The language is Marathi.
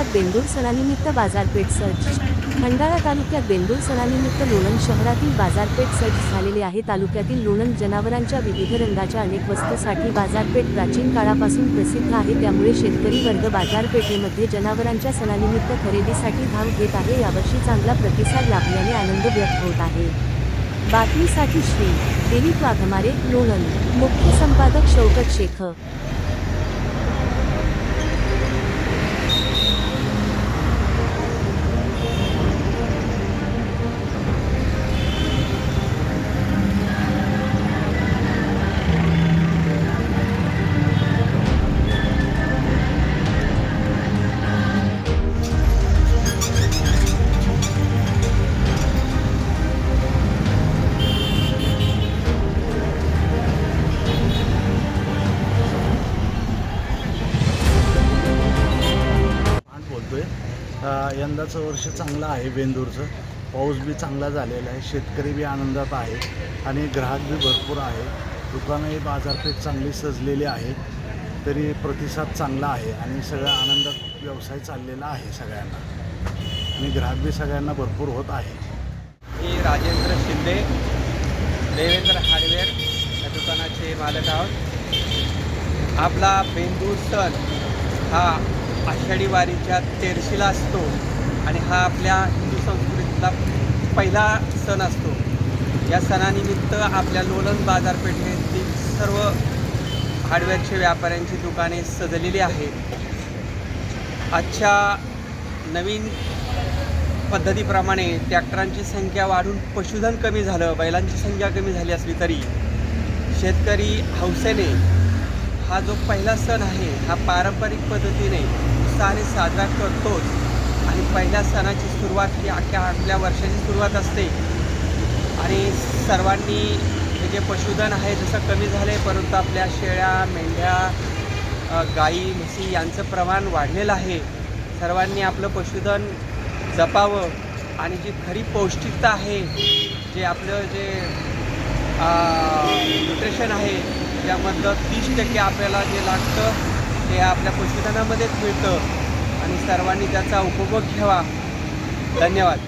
शहरात बेंदूर सणानिमित्त बाजारपेठ सज्ज। खंडाळा तालुक्यात बेंदूर सणानिमित्त लोणंद शहरातील बाजारपेठ सज्ज झालेली आहे। तालुक्यातील लोणंद जनावरांच्या विविध रंगाच्या अनेक वस्तूंसाठी बाजारपेठ प्राचीन काळापासून प्रसिद्ध आहे, त्यामुळे शेतकरी वर्ग बाजारपेठेमध्ये जनावरांच्या सणानिमित्त खरेदीसाठी धाव घेत आहे। यावर्षी चांगला प्रतिसाद लाभल्याने आनंद व्यक्त होत आहे। बातमीसाठी श्री दिलीप वाघमारे, लोणंद। मुख्य संपादक शौकत शेख। यंदाचं वर्ष चांगलं आहे। बेंदूरचं पाऊस बी चांगला झालेला आहे, शेतकरी बी आनंदात आहे आणि ग्राहक बी भरपूर आहे। दुकानंही बाजारपेठ चांगली सजलेली आहे, तरी प्रतिसाद चांगला आहे आणि सगळ्या आनंदात व्यवसाय चाललेला आहे सगळ्यांना आणि ग्राहक बी सगळ्यांना भरपूर होत आहे। मी राजेंद्र शिंदे, देवेंद्र हार्डवेअर या दुकानाचे मालक आहोत। आपला बेंदूर सण हा आषाढी वारीच्या तेरशीला असतो आणि हा आपल्या हिंदू संस्कृतीतला पहिला सण असतो। या सणानिमित्त आपल्या लोणंद बाजारपेठेतील सर्व हार्डवेअरचे व्यापाऱ्यांची दुकाने सजलेली आहेत। आजच्या नवीन पद्धतीप्रमाणे ट्रॅक्टरांची संख्या वाढून पशुधन कमी झालं, बैलांची संख्या कमी झाली असली तरी शेतकरी हौसेने हा जो पहिला सण आहे हा पारंपरिक पद्धतीने उत्साहाने साजरा करतोच आणि पहिल्या सणाची सुरुवात ही आपल्या वर्षाची सुरुवात असते आणि सर्वांनी हे जे पशुधन आहे जसं कमी झाले, परंतु आपल्या शेळ्या, मेंढ्या, गाई, म्हशी यांचं प्रमाण वाढलेलं आहे। सर्वांनी आपलं पशुधन जपावं आणि जी खरी पौष्टिकता आहे, जे आपलं जे न्यूट्रिशन आहे त्यामधलं 30% आपल्याला जे लागतं ते आपल्या पशुधनामध्येच मिळतं आणि सर्वांनी त्याचा उपभोग घ्यावा। धन्यवाद।